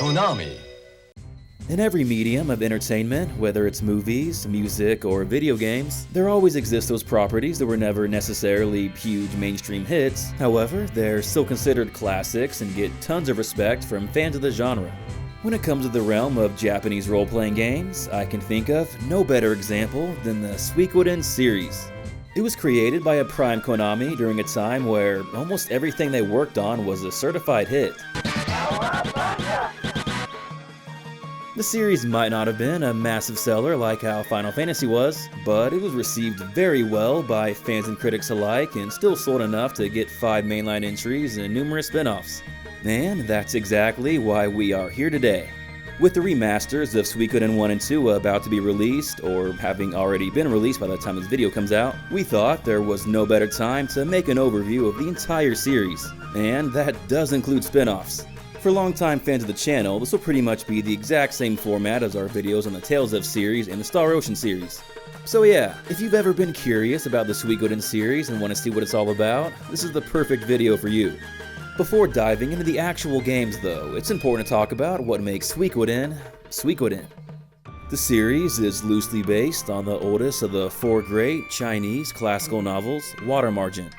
Konami. In every medium of entertainment, whether it's movies, music, or video games, there always exist those properties that were never necessarily huge mainstream hits. However, they're still considered classics and get tons of respect from fans of the genre. When it comes to the realm of Japanese role-playing games, I can think of no better example than the Suikoden series. It was created by a prime Konami during a time where almost everything they worked on was a certified hit. The series might not have been a massive seller like how Final Fantasy was, but it was received very well by fans and critics alike and still sold enough to get 5 mainline entries and numerous spin-offs. And that's exactly why we are here today. With the remasters of Suikoden 1 and 2 about to be released, or having already been released by the time this video comes out, we thought there was no better time to make an overview of the entire series, and that does include spin-offs. For longtime fans of the channel, this will pretty much be the exact same format as our videos on the Tales of series and the Star Ocean series. So yeah, if you've ever been curious about the Suikoden series and want to see what it's all about, this is the perfect video for you. Before diving into the actual games though, it's important to talk about what makes Suikoden, Suikoden. The series is loosely based on the oldest of the 4 great Chinese classical novels, Water Margin.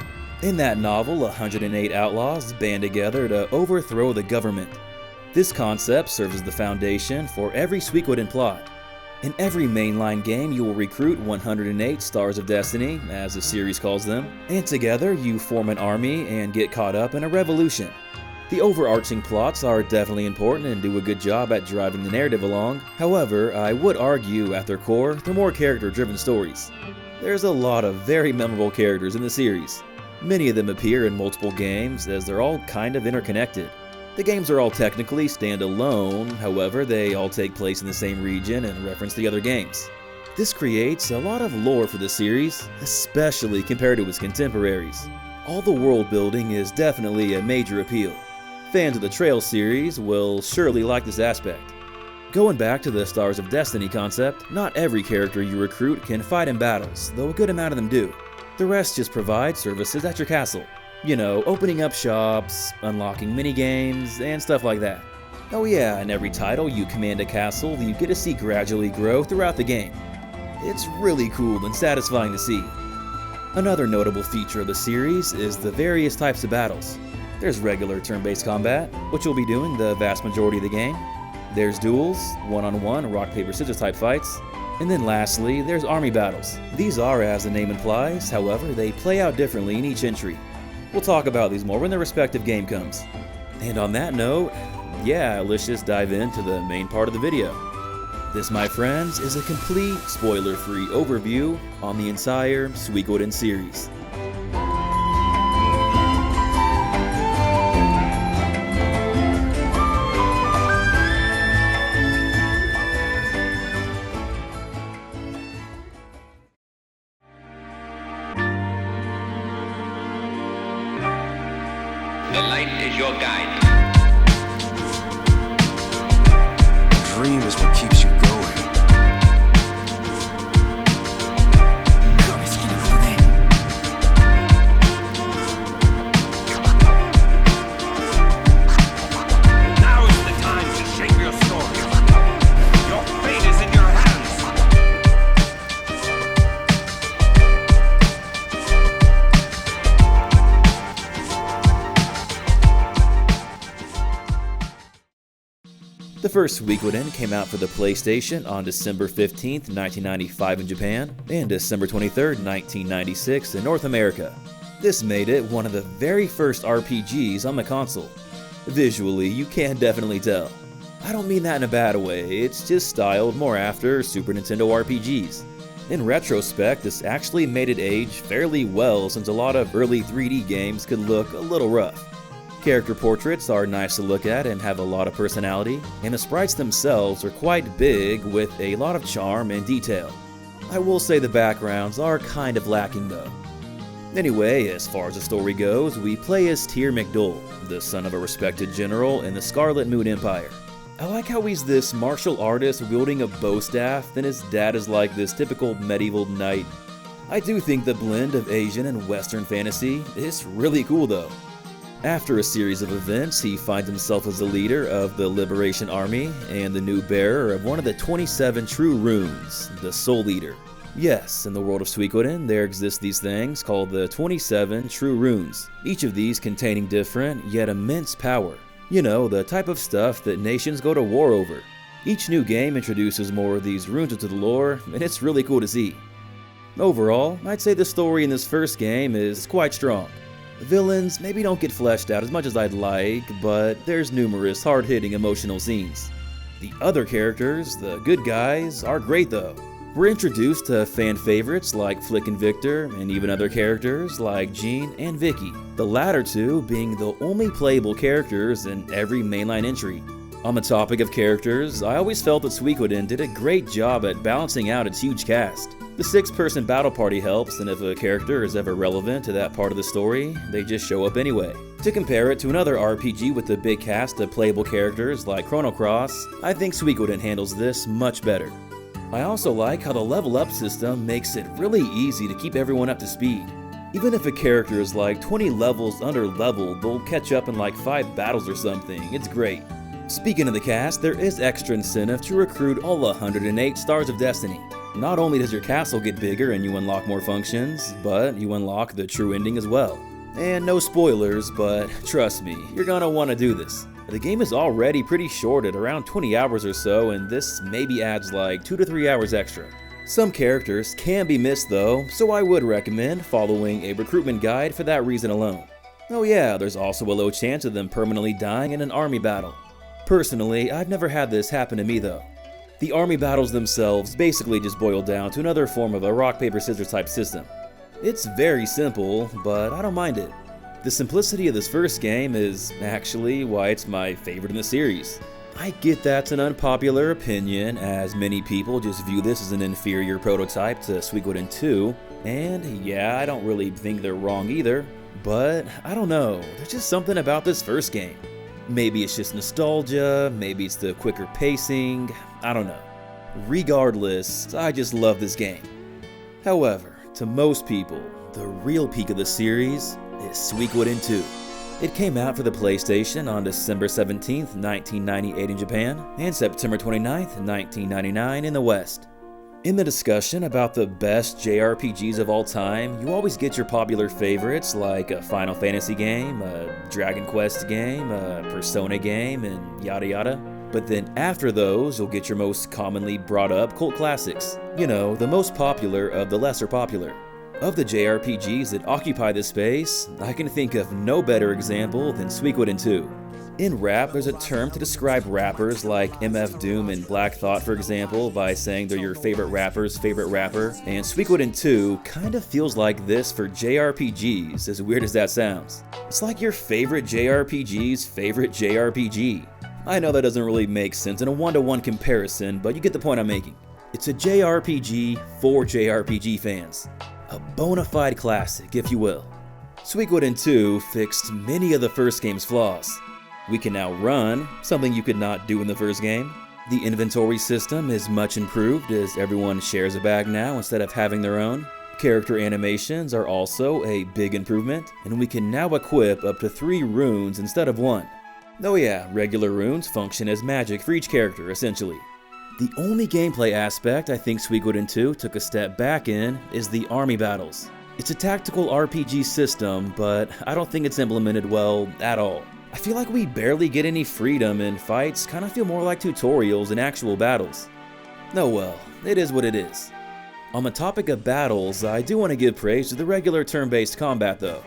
In that novel, 108 outlaws band together to overthrow the government. This concept serves as the foundation for every Suikoden plot. In every mainline game, you will recruit 108 Stars of Destiny, as the series calls them, and together you form an army and get caught up in a revolution. The overarching plots are definitely important and do a good job at driving the narrative along. However, I would argue at their core, they're more character-driven stories. There's a lot of very memorable characters in the series. Many of them appear in multiple games as they're all kind of interconnected. The games are all technically standalone, however they all take place in the same region and reference the other games. This creates a lot of lore for the series, especially compared to its contemporaries. All the world building is definitely a major appeal. Fans of the Trail series will surely like this aspect. Going back to the Stars of Destiny concept, not every character you recruit can fight in battles, though a good amount of them do. The rest just provide services at your castle. You know, opening up shops, unlocking minigames, and stuff like that. Oh yeah, in every title you command a castle that you get to see gradually grow throughout the game. It's really cool and satisfying to see. Another notable feature of the series is the various types of battles. There's regular turn-based combat, which you'll be doing the vast majority of the game. There's duels, one-on-one rock-paper-scissors type fights. And then lastly, there's army battles. These are, as the name implies, however, they play out differently in each entry. We'll talk about these more when their respective game comes. And on that note, yeah, let's just dive into the main part of the video. This, my friends, is a complete spoiler-free overview on the entire Suikoden series. The light is your guide. A dream is what keeps you going. Now is the time to shape your story. Your fate is in your hands. The first Suikoden came out for the PlayStation on December 15th, 1995 in Japan, and December 23rd, 1996 in North America. This made it one of the very first RPGs on the console. Visually, you can definitely tell. I don't mean that in a bad way, it's just styled more after Super Nintendo RPGs. In retrospect, this actually made it age fairly well since a lot of early 3D games could look a little rough. Character portraits are nice to look at and have a lot of personality, and the sprites themselves are quite big with a lot of charm and detail. I will say the backgrounds are kind of lacking though. Anyway, as far as the story goes, we play as Tyr McDull, the son of a respected general in the Scarlet Moon Empire. I like how he's this martial artist wielding a bow staff, then his dad is like this typical medieval knight. I do think the blend of Asian and Western fantasy is really cool though. After a series of events, he finds himself as the leader of the Liberation Army and the new bearer of one of the 27 true runes, the Soul Eater. Yes, in the world of Suikoden, there exist these things called the 27 true runes, each of these containing different yet immense power. You know, the type of stuff that nations go to war over. Each new game introduces more of these runes into the lore, and it's really cool to see. Overall, I'd say the story in this first game is quite strong. The villains maybe don't get fleshed out as much as I'd like, but there's numerous hard-hitting emotional scenes. The other characters, the good guys, are great though. We're introduced to fan favorites like Flick and Victor, and even other characters like Jean and Vicky, the latter two being the only playable characters in every mainline entry. On the topic of characters, I always felt that Suikoden did a great job at balancing out its huge cast. The 6-person battle party helps, and if a character is ever relevant to that part of the story, they just show up anyway. To compare it to another RPG with a big cast of playable characters like Chrono Cross, I think Suikoden handles this much better. I also like how the level up system makes it really easy to keep everyone up to speed. Even if a character is like 20 levels under leveled, they'll catch up in like 5 battles or something. It's great. Speaking of the cast, there is extra incentive to recruit all 108 Stars of Destiny. Not only does your castle get bigger and you unlock more functions, but you unlock the true ending as well. And no spoilers, but trust me, you're gonna want to do this. The game is already pretty short at around 20 hours or so, and this maybe adds like 2 to 3 hours extra. Some characters can be missed though, so I would recommend following a recruitment guide for that reason alone. Oh yeah, there's also a low chance of them permanently dying in an army battle. Personally, I've never had this happen to me though. The army battles themselves basically just boil down to another form of a rock, paper, scissors type system. It's very simple, but I don't mind it. The simplicity of this first game is actually why it's my favorite in the series. I get that's an unpopular opinion, as many people just view this as an inferior prototype to Suikoden 2, and yeah, I don't really think they're wrong either, but I don't know, there's just something about this first game. Maybe it's just nostalgia, maybe it's the quicker pacing, I don't know. Regardless, I just love this game. However, to most people, the real peak of the series is Suikoden 2. It came out for the PlayStation on December 17th, 1998 in Japan, and September 29th, 1999 in the West. In the discussion about the best JRPGs of all time, you always get your popular favorites like a Final Fantasy game, a Dragon Quest game, a Persona game, and yada yada. But then after those, you'll get your most commonly brought up cult classics. You know, the most popular of the lesser popular. Of the JRPGs that occupy this space, I can think of no better example than Suikoden 2. In rap, there's a term to describe rappers like MF Doom and Black Thought, for example, by saying they're your favorite rapper's favorite rapper, and Suikoden 2 kind of feels like this for JRPGs, as weird as that sounds. It's like your favorite JRPG's favorite JRPG. I know that doesn't really make sense in a one-to-one comparison, but you get the point I'm making. It's a JRPG for JRPG fans. A bona fide classic, if you will. Suikoden 2 fixed many of the first game's flaws. We can now run, something you could not do in the first game. The inventory system is much improved as everyone shares a bag now instead of having their own. Character animations are also a big improvement, and we can now equip up to 3 runes instead of 1. Oh yeah, regular runes function as magic for each character, essentially. The only gameplay aspect I think Suikoden 2 took a step back in is the army battles. It's a tactical RPG system, but I don't think it's implemented well at all. I feel like we barely get any freedom, and fights kind of feel more like tutorials than actual battles. Oh well, it is what it is. On the topic of battles, I do want to give praise to the regular turn-based combat though.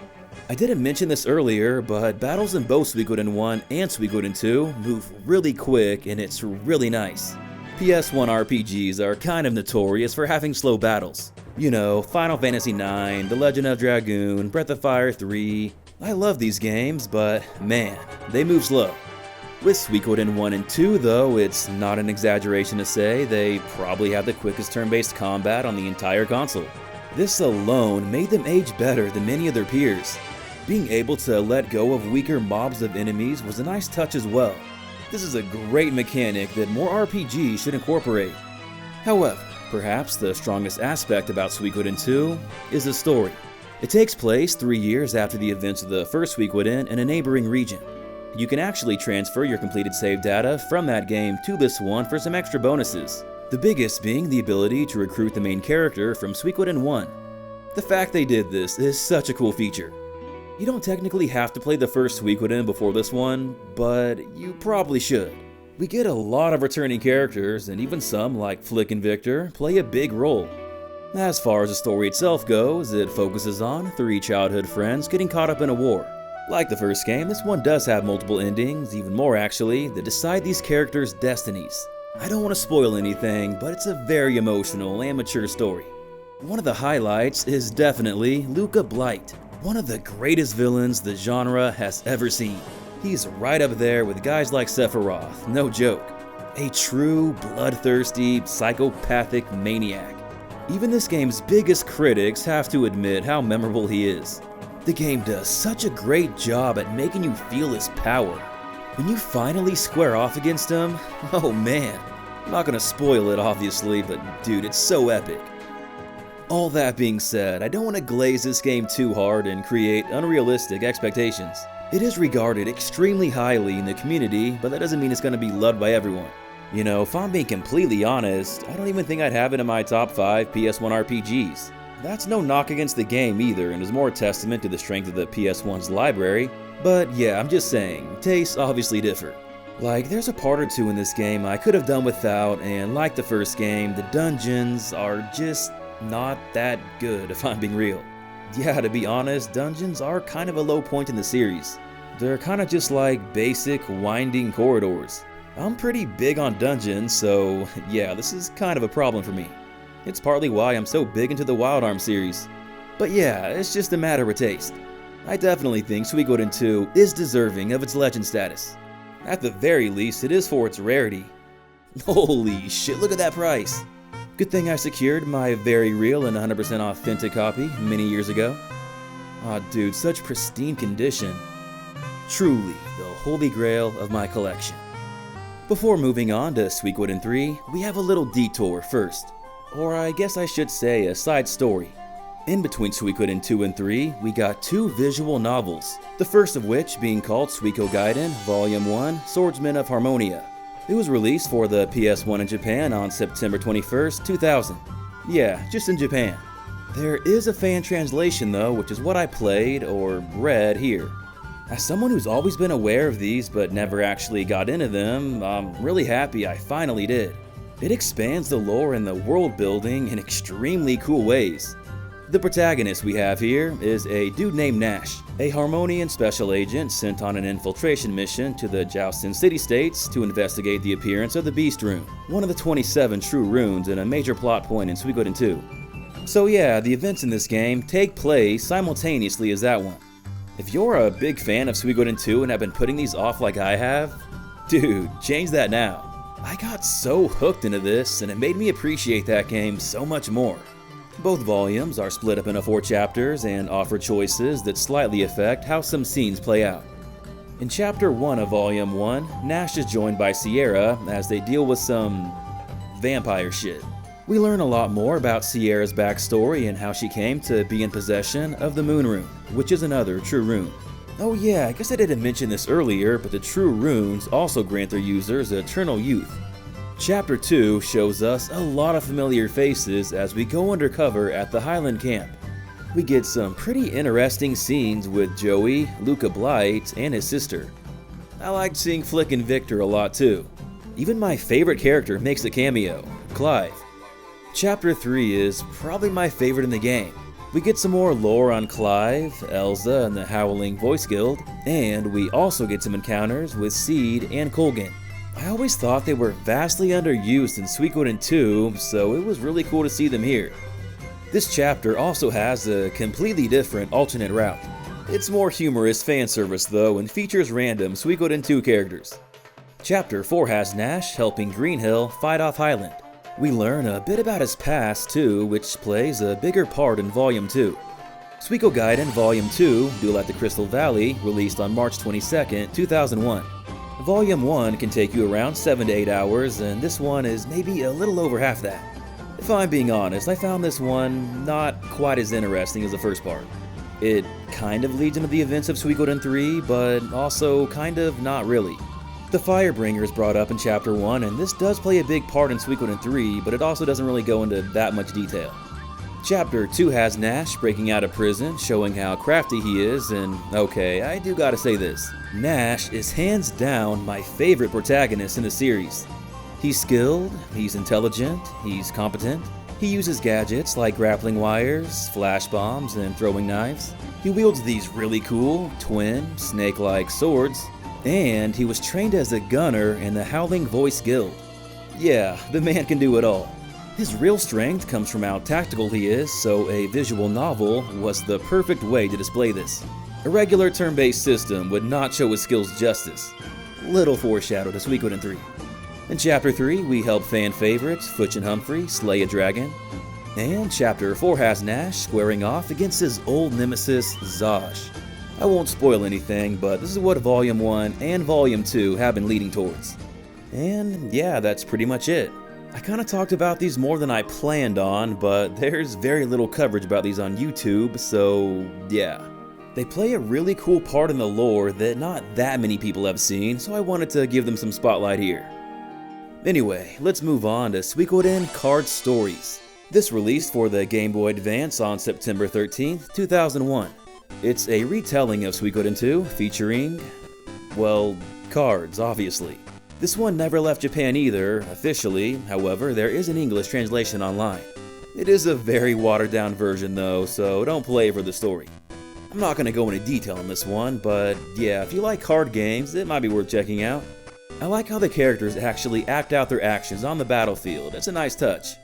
I didn't mention this earlier, but battles in both Suikoden 1 and Suikoden 2 move really quick, and it's really nice. PS1 RPGs are kind of notorious for having slow battles. You know, Final Fantasy IX, The Legend of Dragoon, Breath of Fire 3. I love these games, but man, they move slow. With Suikoden 1 and 2 though, it's not an exaggeration to say they probably have the quickest turn-based combat on the entire console. This alone made them age better than many of their peers. Being able to let go of weaker mobs of enemies was a nice touch as well. This is a great mechanic that more RPGs should incorporate. However, perhaps the strongest aspect about Suikoden 2 is the story. It takes place 3 years after the events of the first Suikoden in a neighboring region. You can actually transfer your completed save data from that game to this one for some extra bonuses, the biggest being the ability to recruit the main character from Suikoden 1. The fact they did this is such a cool feature. You don't technically have to play the first Suikoden before this one, but you probably should. We get a lot of returning characters, and even some, like Flick and Victor, play a big role. As far as the story itself goes, it focuses on 3 childhood friends getting caught up in a war. Like the first game, this one does have multiple endings, even more actually, that decide these characters' destinies. I don't want to spoil anything, but it's a very emotional and mature story. One of the highlights is definitely Luca Blight, one of the greatest villains the genre has ever seen. He's right up there with guys like Sephiroth, no joke. A true, bloodthirsty, psychopathic maniac. Even this game's biggest critics have to admit how memorable he is. The game does such a great job at making you feel his power. When you finally square off against him, oh man. I'm not gonna spoil it obviously, but dude, it's so epic. All that being said, I don't want to glaze this game too hard and create unrealistic expectations. It is regarded extremely highly in the community, but that doesn't mean it's going to be loved by everyone. You know, if I'm being completely honest, I don't even think I'd have it in my top 5 PS1 RPGs. That's no knock against the game either, and is more a testament to the strength of the PS1's library, but yeah, I'm just saying, tastes obviously differ. Like, there's a part or two in this game I could have done without, and like the first game, the dungeons are just not that good if I'm being real. Yeah, to be honest, dungeons are kind of a low point in the series. They're kind of just like basic winding corridors. I'm pretty big on dungeons, so yeah, this is kind of a problem for me. It's partly why I'm so big into the Wild Arms series. But yeah, it's just a matter of taste. I definitely think Suikoden 2 is deserving of its legend status. At the very least, it is for its rarity. Holy shit, look at that price! Good thing I secured my very real and 100% authentic copy many years ago. Aw dude, such pristine condition. Truly the holy grail of my collection. Before moving on to Suikoden 3, we have a little detour first. Or I guess I should say a side story. In between Suikoden 2 and 3, we got 2 visual novels, the first of which being called Suikogaiden Volume 1 Swordsman of Harmonia. It was released for the PS1 in Japan on September 21st, 2000. Yeah, just in Japan. There is a fan translation though, which is what I played or read here. As someone who's always been aware of these but never actually got into them, I'm really happy I finally did. It expands the lore and the world building in extremely cool ways. The protagonist we have here is a dude named Nash, a Harmonian special agent sent on an infiltration mission to the Joustin city-states to investigate the appearance of the Beast Rune, one of the 27 true runes and a major plot point in Suikoden 2. So yeah, the events in this game take place simultaneously as that one. If you're a big fan of Suikoden 2 and have been putting these off like I have, dude, change that now. I got so hooked into this and it made me appreciate that game so much more. Both volumes are split up into 4 chapters and offer choices that slightly affect how some scenes play out. In Chapter 1 of Volume 1, Nash is joined by Sierra as they deal with some vampire shit. We learn a lot more about Sierra's backstory and how she came to be in possession of the Moon Rune, which is another true rune. Oh yeah, I guess I didn't mention this earlier, but the true runes also grant their users eternal youth. Chapter 2 shows us a lot of familiar faces as we go undercover at the Highland camp. We get some pretty interesting scenes with Joey, Luca Blight, and his sister. I liked seeing Flick and Victor a lot too. Even my favorite character makes a cameo, Clive. Chapter 3 is probably my favorite in the game. We get some more lore on Clive, Elsa, and the Howling Voice Guild, and we also get some encounters with Seed and Colgan. I always thought they were vastly underused in Suikoden 2, so it was really cool to see them here. This chapter also has a completely different alternate route. It's more humorous fan service though and features random Suikoden 2 characters. Chapter 4 has Nash helping Greenhill fight off Highland. We learn a bit about his past too, which plays a bigger part in Volume 2. Suikogaiden Volume 2, Duel at the Crystal Valley, released on March 22, 2001. Volume 1 can take you around 7 to 8 hours, and this one is maybe a little over half that. If I'm being honest, I found this one not quite as interesting as the first part. It kind of leads into the events of Suikoden 3, but also kind of not really. The Firebringer is brought up in Chapter 1, and this does play a big part in Suikoden 3, but it also doesn't really go into that much detail. Chapter 2 has Nash breaking out of prison, showing how crafty he is, and okay, I do gotta say this. Nash is hands down my favorite protagonist in the series. He's skilled, he's intelligent, he's competent. He uses gadgets like grappling wires, flash bombs, and throwing knives. He wields these really cool, twin, snake-like swords, and he was trained as a gunner in the Howling Voice Guild. Yeah, the man can do it all. His real strength comes from how tactical he is, so a visual novel was the perfect way to display this. A regular turn-based system would not show his skills justice. Little foreshadow to Suikoden 3. In Chapter 3, we help fan favorites Futch and Humphrey slay a dragon. And Chapter 4 has Nash squaring off against his old nemesis, Zosh. I won't spoil anything, but this is what Volume 1 and Volume 2 have been leading towards. And yeah, that's pretty much it. I kinda talked about these more than I planned on, but there's very little coverage about these on YouTube, so yeah. They play a really cool part in the lore that not that many people have seen, so I wanted to give them some spotlight here. Anyway, let's move on to Suikoden Card Stories. This released for the Game Boy Advance on September 13th, 2001. It's a retelling of Suikoden 2 featuring, well, cards, obviously. This one never left Japan either, officially, however, there is an English translation online. It is a very watered down version though, so don't play for the story. I'm not going to go into detail on this one, but yeah, if you like card games, it might be worth checking out. I like how the characters actually act out their actions on the battlefield, it's a nice touch.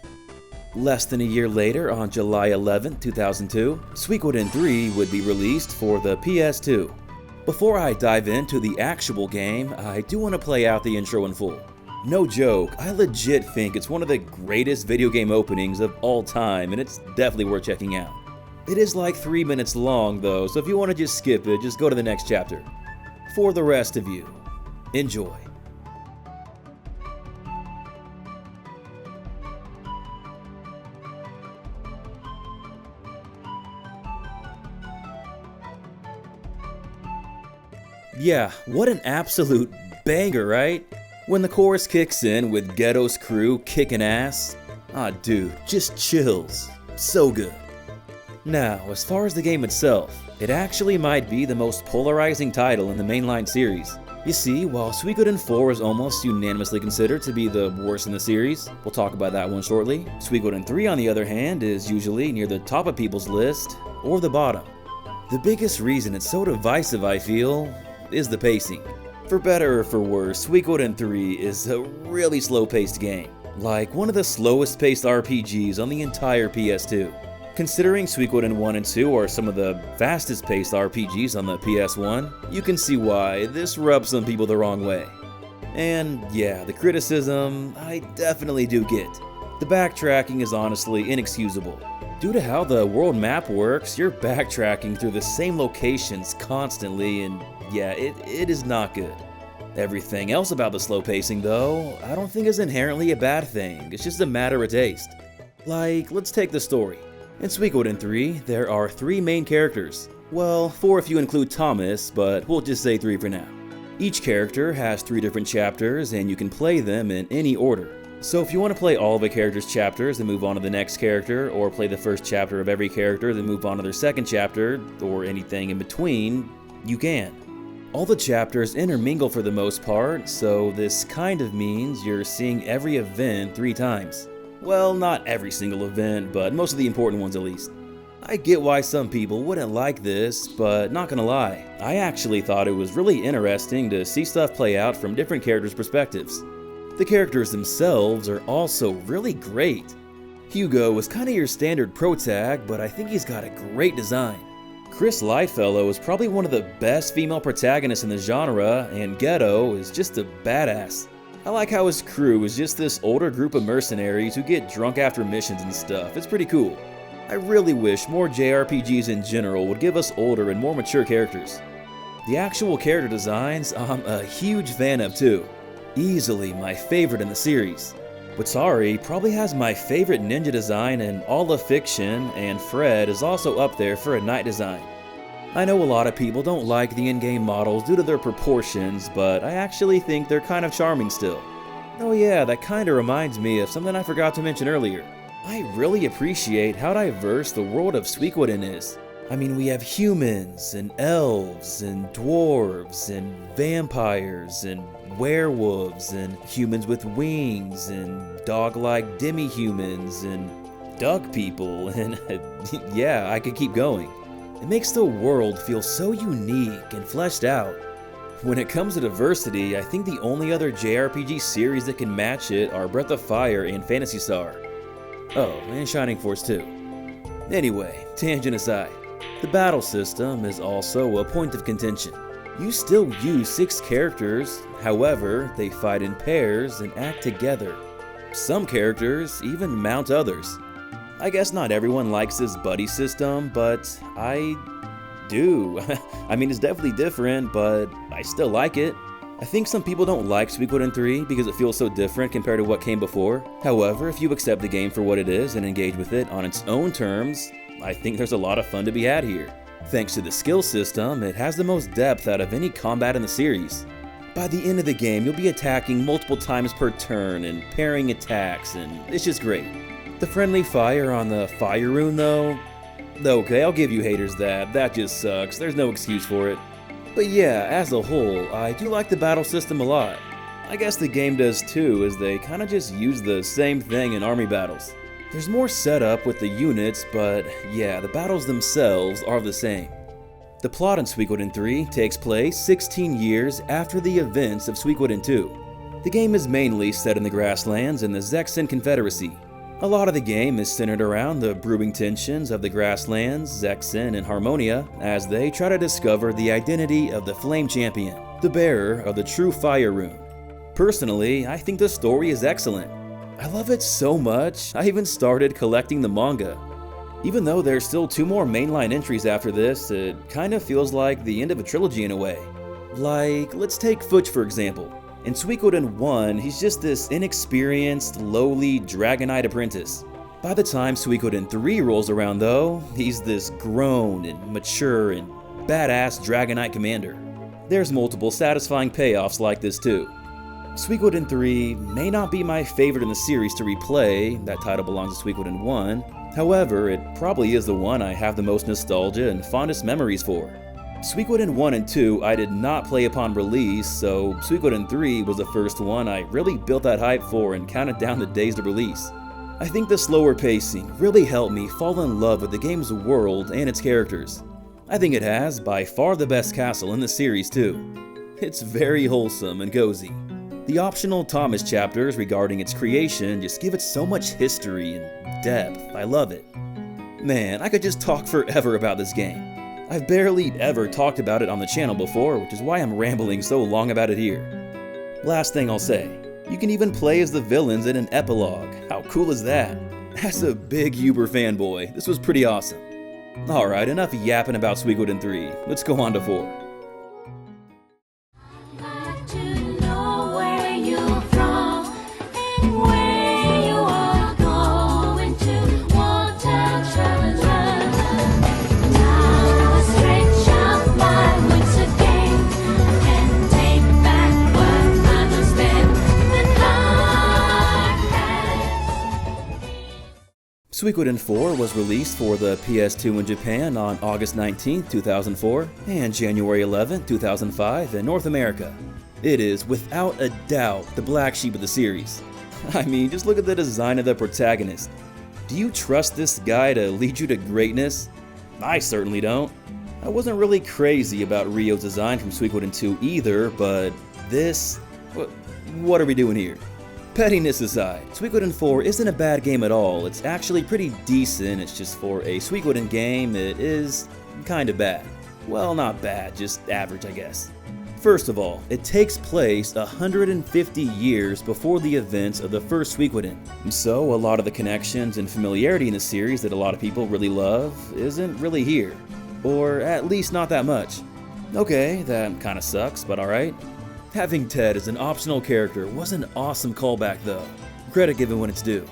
Less than a year later, on July 11, 2002, Suikoden 3 would be released for the PS2. Before I dive into the actual game, I do want to play out the intro in full. No joke, I legit think it's one of the greatest video game openings of all time, and it's definitely worth checking out. It is like 3 minutes long though, so if you want to just skip it, just go to the next chapter. For the rest of you, enjoy. Yeah, what an absolute banger, right? When the chorus kicks in with Ghetto's crew kicking ass, dude, just chills. So good. Now, as far as the game itself, it actually might be the most polarizing title in the mainline series. You see, while Suikoden 4 is almost unanimously considered to be the worst in the series, we'll talk about that one shortly, Suikoden 3 on the other hand is usually near the top of people's list, or the bottom. The biggest reason it's so divisive, I feel, is the pacing. For better or for worse, Suikoden 3 is a really slow-paced game, like one of the slowest paced RPGs on the entire PS2. Considering Suikoden 1 and 2 are some of the fastest paced RPGs on the PS1, you can see why this rubs some people the wrong way. And yeah, the criticism, I definitely do get. The backtracking is honestly inexcusable. Due to how the world map works, you're backtracking through the same locations constantly, and yeah, it is not good. Everything else about the slow pacing though, I don't think is inherently a bad thing, it's just a matter of taste. Like, let's take the story. In Suikoden 3, there are 3 main characters. Well, 4 if you include Thomas, but we'll just say 3 for now. Each character has 3 different chapters, and you can play them in any order. So if you want to play all of a character's chapters and move on to the next character, or play the first chapter of every character then move on to their second chapter, or anything in between, you can. All the chapters intermingle for the most part, so this kind of means you're seeing every event 3 times. Well, not every single event, but most of the important ones at least. I get why some people wouldn't like this, but not gonna lie, I actually thought it was really interesting to see stuff play out from different characters' perspectives. The characters themselves are also really great. Hugo is kinda your standard protag, but I think he's got a great design. Chris Lightfellow is probably one of the best female protagonists in the genre, and Ghetto is just a badass. I like how his crew is just this older group of mercenaries who get drunk after missions and stuff, it's pretty cool. I really wish more JRPGs in general would give us older and more mature characters. The actual character designs I'm a huge fan of too. Easily my favorite in the series. Watsari probably has my favorite ninja design in all of fiction, and Fred is also up there for a knight design. I know a lot of people don't like the in-game models due to their proportions, but I actually think they're kind of charming still. Oh yeah, that kinda reminds me of something I forgot to mention earlier. I really appreciate how diverse the world of Suikoden is. I mean, we have humans, and elves, and dwarves, and vampires, and werewolves, and humans with wings, and dog-like demi-humans, and duck people, and yeah, I could keep going. It makes the world feel so unique and fleshed out. When it comes to diversity, I think the only other JRPG series that can match it are Breath of Fire and Phantasy Star. Oh, and Shining Force too. Anyway, tangent aside, the battle system is also a point of contention. You still use 6 characters, however, they fight in pairs and act together. Some characters even mount others. I guess not everyone likes this buddy system, but I do. I mean, it's definitely different, but I still like it. I think some people don't like Suikoden 3 because it feels so different compared to what came before. However, if you accept the game for what it is and engage with it on its own terms, I think there's a lot of fun to be had here. Thanks to the skill system, it has the most depth out of any combat in the series. By the end of the game, you'll be attacking multiple times per turn and pairing attacks, and it's just great. The friendly fire on the fire rune though? Okay, I'll give you haters that just sucks, there's no excuse for it. But yeah, as a whole, I do like the battle system a lot. I guess the game does too, as they kinda just use the same thing in army battles. There's more setup with the units, but yeah, the battles themselves are the same. The plot in Suikoden 3 takes place 16 years after the events of Suikoden 2. The game is mainly set in the grasslands in the Zexen Confederacy. A lot of the game is centered around the brewing tensions of the grasslands, Zexen, and Harmonia as they try to discover the identity of the Flame Champion, the bearer of the true Fire Rune. Personally, I think the story is excellent. I love it so much, I even started collecting the manga. Even though there's still 2 more mainline entries after this, it kind of feels like the end of a trilogy in a way. Like, let's take Fuchs for example. In Suikoden 1, he's just this inexperienced, lowly Dragonite apprentice. By the time Suikoden 3 rolls around though, he's this grown and mature and badass Dragonite commander. There's multiple satisfying payoffs like this too. Suikoden 3 may not be my favorite in the series to replay, that title belongs to Suikoden 1, however, it probably is the one I have the most nostalgia and fondest memories for. Suikoden 1 and 2 I did not play upon release, so Suikoden 3 was the first one I really built that hype for and counted down the days to release. I think the slower pacing really helped me fall in love with the game's world and its characters. I think it has by far the best castle in the series too. It's very wholesome and cozy. The optional Thomas chapters regarding its creation just give it so much history and depth. I love it. Man, I could just talk forever about this game. I've barely ever talked about it on the channel before, which is why I'm rambling so long about it here. Last thing I'll say, you can even play as the villains in an epilogue. How cool is that? As a big Uber fanboy, this was pretty awesome. Alright, enough yapping about Suikoden 3. Let's go on to 4. Suikoden 4 was released for the PS2 in Japan on August 19, 2004, and January 11, 2005 in North America. It is, without a doubt, the black sheep of the series. I mean, just look at the design of the protagonist. Do you trust this guy to lead you to greatness? I certainly don't. I wasn't really crazy about Ryo's design from Suikoden 2 either, but this... What are we doing here? Pettiness aside, Suikoden 4 isn't a bad game at all. It's actually pretty decent. It's just for a Suikoden game, it is kinda bad. Well, not bad, just average, I guess. First of all, it takes place 150 years before the events of the first Suikoden. So a lot of the connections and familiarity in the series that a lot of people really love isn't really here. Or at least not that much. Okay, that kinda sucks, but alright. Having Ted as an optional character was an awesome callback though, credit given when it's due.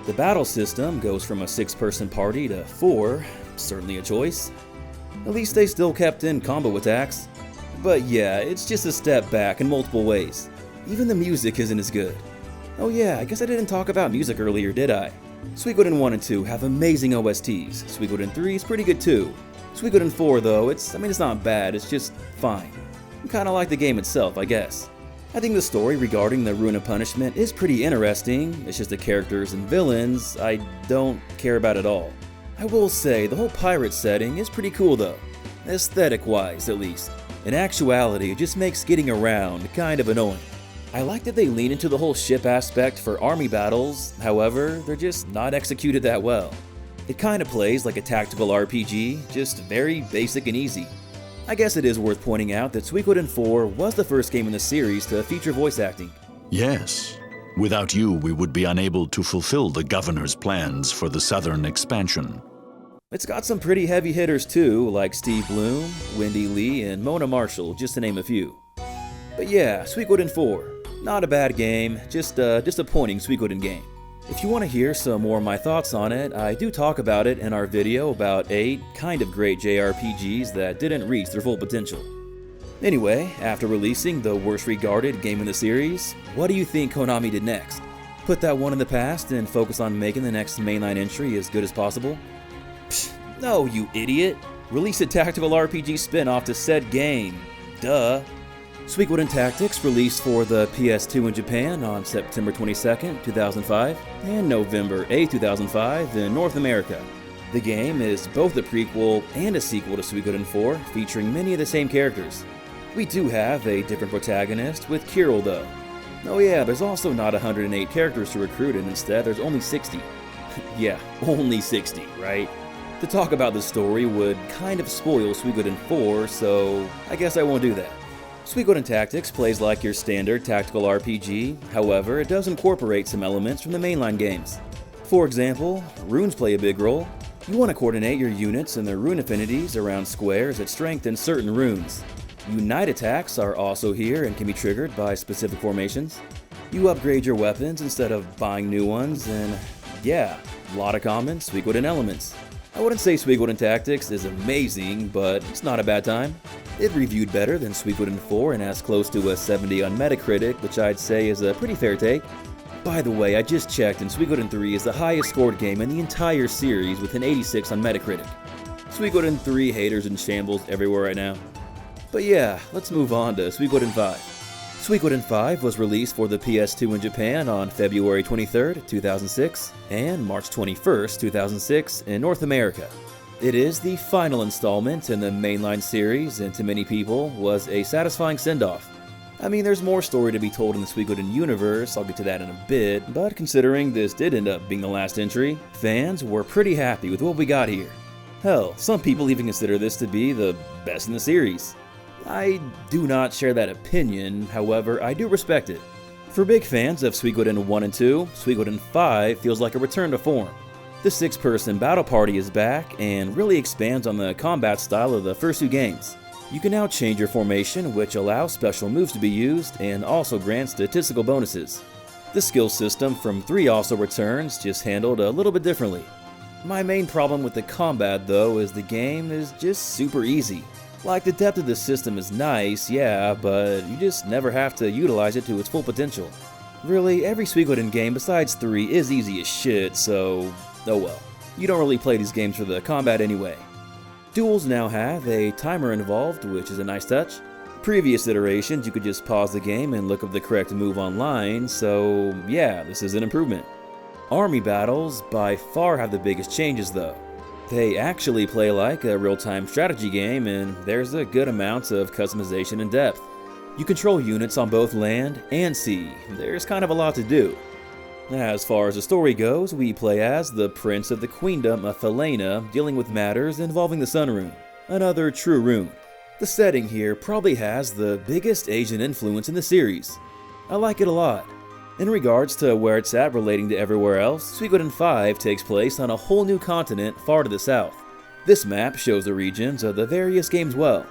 The battle system goes from a 6-person party to 4, certainly a choice. At least they still kept in combo attacks. But yeah, it's just a step back in multiple ways. Even the music isn't as good. Oh yeah, I guess I didn't talk about music earlier, did I? Suikoden 1 and 2 have amazing OSTs. Suikoden 3 is pretty good too. Suikoden 4 though, it's not bad, it's just fine. Kinda like the game itself, I guess. I think the story regarding the Rune of Punishment is pretty interesting, it's just the characters and villains I don't care about at all. I will say, the whole pirate setting is pretty cool though, aesthetic-wise at least. In actuality, it just makes getting around kind of annoying. I like that they lean into the whole ship aspect for army battles, however, they're just not executed that well. It kinda plays like a tactical RPG, just very basic and easy. I guess it is worth pointing out that Suikoden 4 was the first game in the series to feature voice acting. Yes. Without you, we would be unable to fulfill the governor's plans for the southern expansion. It's got some pretty heavy hitters too, like Steve Bloom, Wendy Lee, and Mona Marshall, just to name a few. But yeah, Suikoden 4. Not a bad game, just a disappointing Suikoden game. If you want to hear some more of my thoughts on it, I do talk about it in our video about 8 kind of great JRPGs that didn't reach their full potential. Anyway, after releasing the worst regarded game in the series, what do you think Konami did next? Put that one in the past and focus on making the next mainline entry as good as possible? Psh, no, you idiot! Release a tactical RPG spin-off to said game. Duh. Suikoden Tactics released for the PS2 in Japan on September 22nd, 2005, and November 8, 2005 in North America. The game is both a prequel and a sequel to Suikoden 4, featuring many of the same characters. We do have a different protagonist with Kirill though. Oh yeah, there's also not 108 characters to recruit and instead there's only 60. Yeah, only 60, right? To talk about the story would kind of spoil Suikoden 4, so I guess I won't do that. Suikoden Tactics plays like your standard tactical RPG, however, it does incorporate some elements from the mainline games. For example, runes play a big role. You want to coordinate your units and their rune affinities around squares that strengthen certain runes. Unite attacks are also here and can be triggered by specific formations. You upgrade your weapons instead of buying new ones, and yeah, a lot of common Suikoden elements. I wouldn't say Suikoden Tactics is amazing, but it's not a bad time. It reviewed better than Suikoden 4 and has close to a 70 on Metacritic, which I'd say is a pretty fair take. By the way, I just checked and Suikoden 3 is the highest scored game in the entire series with an 86 on Metacritic. Suikoden 3 haters in shambles everywhere right now. But yeah, let's move on to Suikoden 5. Suikoden 5 was released for the PS2 in Japan on February 23rd, 2006, and March 21st, 2006 in North America. It is the final installment in the mainline series, and to many people, was a satisfying send-off. I mean, there's more story to be told in the Suikoden universe, I'll get to that in a bit, but considering this did end up being the last entry, fans were pretty happy with what we got here. Hell, some people even consider this to be the best in the series. I do not share that opinion, however, I do respect it. For big fans of Suikoden 1 and 2, Suikoden 5 feels like a return to form. The 6-person battle party is back and really expands on the combat style of the first 2 games. You can now change your formation, which allows special moves to be used and also grants statistical bonuses. The skill system from 3 also returns, just handled a little bit differently. My main problem with the combat though is the game is just super easy. Like, the depth of the system is nice, yeah, but you just never have to utilize it to its full potential. Really, every Suikoden game besides 3 is easy as shit, so oh well. You don't really play these games for the combat anyway. Duels now have a timer involved, which is a nice touch. Previous iterations, you could just pause the game and look up the correct move online, so yeah, this is an improvement. Army battles by far have the biggest changes though. They actually play like a real-time strategy game, and there's a good amount of customization and depth. You control units on both land and sea. There's kind of a lot to do. As far as the story goes, we play as the Prince of the Queendom of Helena, dealing with matters involving the Sun Rune, another true rune. The setting here probably has the biggest Asian influence in the series. I like it a lot. In regards to where it's at relating to everywhere else, Suikoden 5 takes place on a whole new continent far to the south. This map shows the regions of the various games well.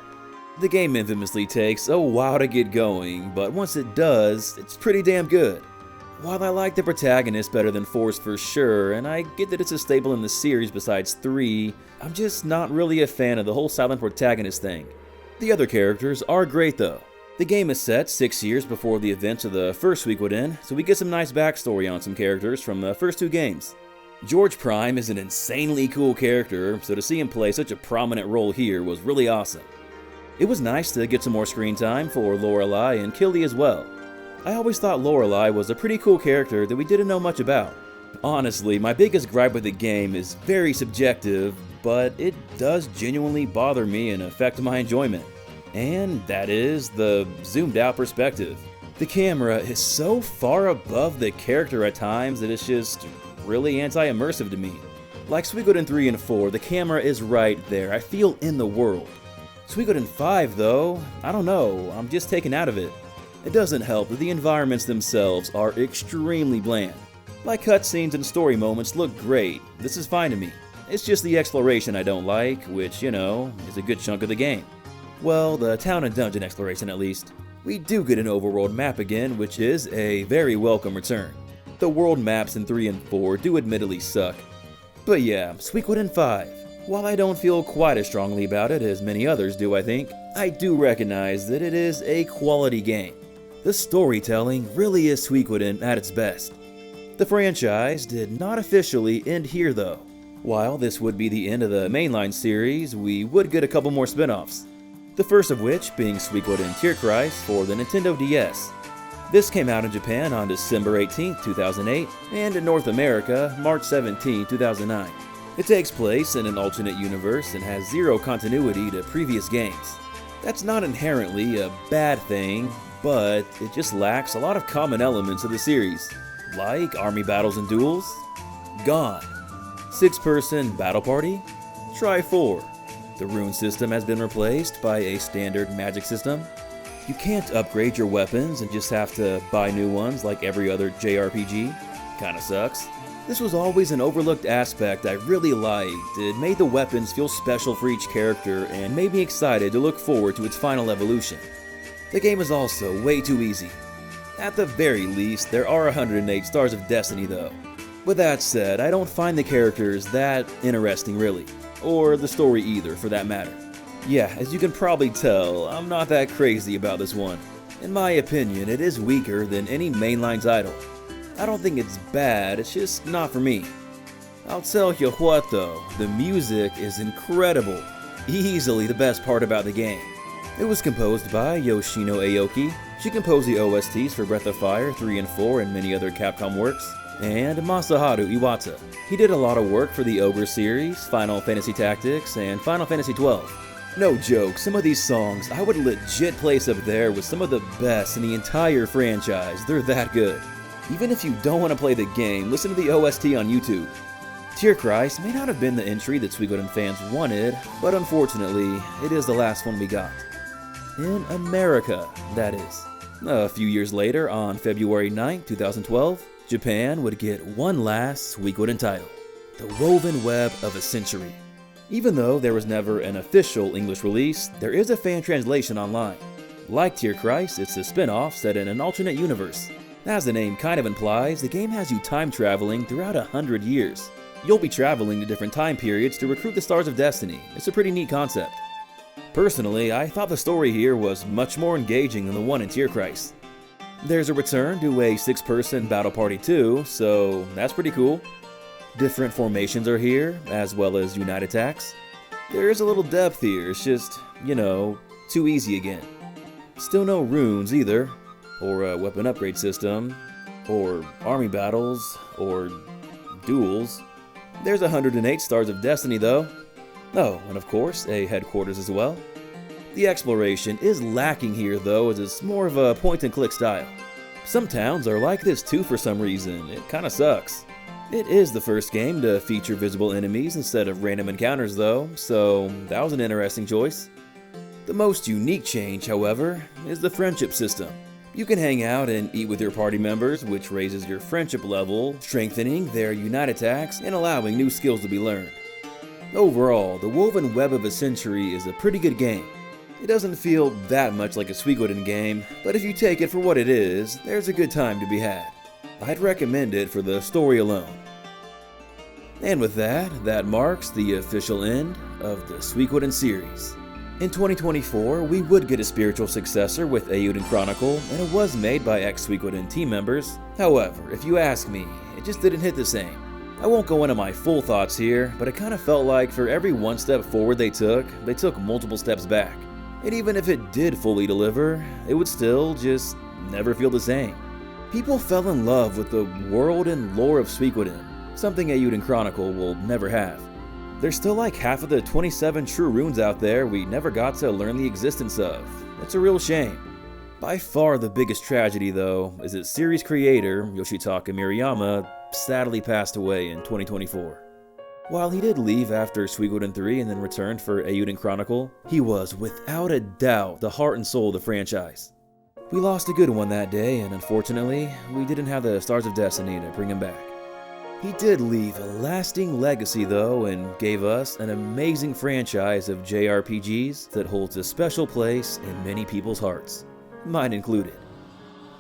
The game infamously takes a while to get going, but once it does, it's pretty damn good. While I like the protagonist better than 4's for sure, and I get that it's a staple in the series besides 3, I'm just not really a fan of the whole silent protagonist thing. The other characters are great though. The game is set 6 years before the events of the first Suikoden, so we get some nice backstory on some characters from the first 2 games. George Prime is an insanely cool character, so to see him play such a prominent role here was really awesome. It was nice to get some more screen time for Lorelei and Killy as well. I always thought Lorelei was a pretty cool character that we didn't know much about. Honestly, my biggest gripe with the game is very subjective, but it does genuinely bother me and affect my enjoyment. And that is the zoomed out perspective. The camera is so far above the character at times that it's just really anti-immersive to me. Like Suikoden 3 and 4, the camera is right there, I feel in the world. Suikoden 5 though, I don't know, I'm just taken out of it. It doesn't help that the environments themselves are extremely bland. Like cutscenes and story moments look great, this is fine to me. It's just the exploration I don't like, which, is a good chunk of the game. Well, the town and dungeon exploration at least. We do get an overworld map again, which is a very welcome return. The world maps in 3 and 4 do admittedly suck. But yeah, Suikoden 5. While I don't feel quite as strongly about it as many others do, I think, I do recognize that it is a quality game. The storytelling really is Suikoden at its best. The franchise did not officially end here though. While this would be the end of the mainline series, we would get a couple more spin-offs. The first of which being Suikoden Tierkreis for the Nintendo DS. This came out in Japan on December 18, 2008, and in North America, March 17, 2009. It takes place in an alternate universe and has zero continuity to previous games. That's not inherently a bad thing, but it just lacks a lot of common elements of the series, like army battles and duels. Gone. 6-person battle party? Try 4. The rune system has been replaced by a standard magic system. You can't upgrade your weapons and just have to buy new ones like every other JRPG. Kinda sucks. This was always an overlooked aspect I really liked. It made the weapons feel special for each character and made me excited to look forward to its final evolution. The game is also way too easy. At the very least, there are 108 Stars of Destiny though. With that said, I don't find the characters that interesting really, or the story either for that matter. Yeah, as you can probably tell, I'm not that crazy about this one. In my opinion, it is weaker than any mainline title. I don't think it's bad, it's just not for me. I'll tell you what though, the music is incredible. Easily the best part about the game. It was composed by Yoshino Aoki. She composed the OSTs for Breath of Fire 3 and 4 and many other Capcom works. And Masaharu Iwata. He did a lot of work for the Ogre series, Final Fantasy Tactics, and Final Fantasy XII. No joke, some of these songs I would legit place up there with some of the best in the entire franchise, they're that good. Even if you don't want to play the game, listen to the OST on YouTube. Tierkreis may not have been the entry that Suikoden fans wanted, but unfortunately, it is the last one we got. In America, that is. A few years later, on February 9, 2012, Japan would get one last Suikoden title, The Woven Web of a Century. Even though there was never an official English release, there is a fan translation online. Like Tierkreis, it's a spin-off set in an alternate universe. As the name kind of implies, the game has you time traveling throughout 100 years. You'll be traveling to different time periods to recruit the Stars of Destiny. It's a pretty neat concept. Personally, I thought the story here was much more engaging than the one in Tierkreis. There's a return to a 6-person battle party too, so that's pretty cool. Different formations are here, as well as unite attacks. There is a little depth here, it's just, too easy again. Still no runes either, or a weapon upgrade system, or army battles, or duels. There's 108 Stars of Destiny though. Oh, and of course, a headquarters as well. The exploration is lacking here though, as it's more of a point-and-click style. Some towns are like this too for some reason, it kinda sucks. It is the first game to feature visible enemies instead of random encounters though, so that was an interesting choice. The most unique change, however, is the friendship system. You can hang out and eat with your party members, which raises your friendship level, strengthening their unite attacks and allowing new skills to be learned. Overall, The Woven Web of a Century is a pretty good game. It doesn't feel that much like a Suikoden game, but if you take it for what it is, there's a good time to be had. I'd recommend it for the story alone. And with that marks the official end of the Suikoden series. In 2024, we would get a spiritual successor with Eiyuden Chronicle, and it was made by ex-Suikoden team members. However, if you ask me, it just didn't hit the same. I won't go into my full thoughts here, but it kind of felt like for every one step forward they took multiple steps back. And even if it did fully deliver, it would still just never feel the same. People fell in love with the world and lore of Suikoden, something Eiyuden Chronicle will never have. There's still like half of the 27 true runes out there we never got to learn the existence of. It's a real shame. By far the biggest tragedy, though, is that series creator Yoshitaka Murayama sadly passed away in 2024. While he did leave after Suikoden 3 and then returned for Eiyuden Chronicle, he was without a doubt the heart and soul of the franchise. We lost a good one that day, and unfortunately, we didn't have the Stars of Destiny to bring him back. He did leave a lasting legacy though, and gave us an amazing franchise of JRPGs that holds a special place in many people's hearts, mine included.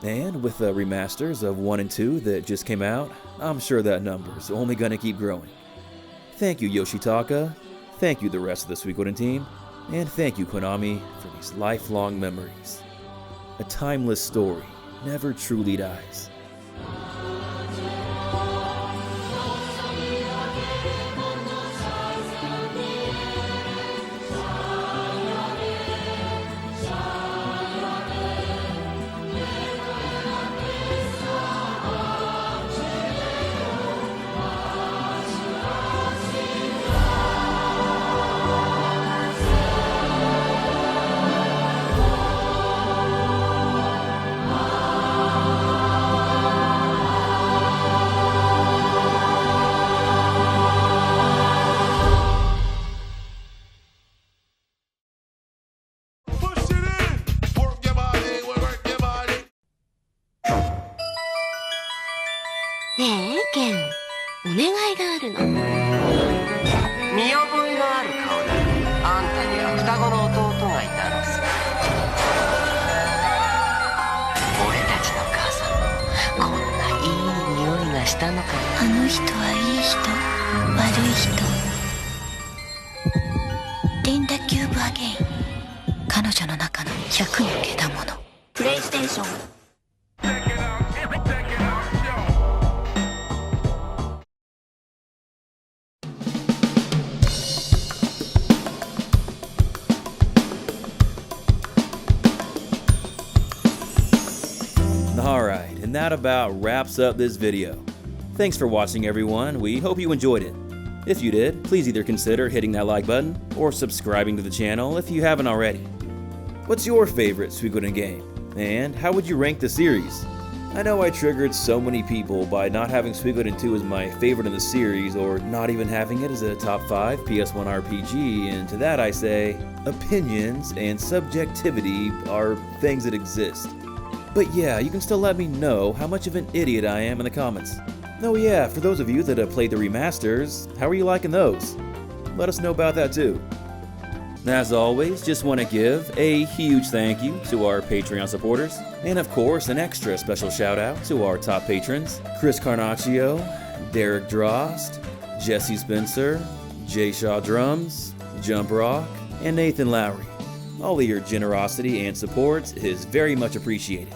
And with the remasters of 1 and 2 that just came out, I'm sure that number's only gonna keep growing. Thank you Yoshitaka, thank you the rest of the Suikoden team, and thank you Konami for these lifelong memories. A timeless story never truly dies. Alright, and that about wraps up this video. Thanks for watching everyone, we hope you enjoyed it. If you did, please either consider hitting that like button, or subscribing to the channel if you haven't already. What's your favorite Suikoden game? And how would you rank the series? I know I triggered so many people by not having Suikoden 2 as my favorite in the series, or not even having it as a top 5 PS1 RPG, and to that I say, opinions and subjectivity are things that exist. But yeah, you can still let me know how much of an idiot I am in the comments. Oh yeah, for those of you that have played the remasters, how are you liking those? Let us know about that too. As always, just want to give a huge thank you to our Patreon supporters, and of course an extra special shout out to our top patrons, Chris Carnaccio, Derek Drost, Jesse Spencer, Jay Shaw Drums, Jump Rock, and Nathan Lowry. All of your generosity and support is very much appreciated.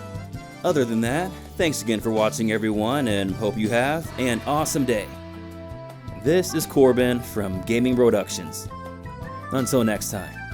Other than that, thanks again for watching everyone, and hope you have an awesome day. This is Corbin from Gaming Productions. Until next time.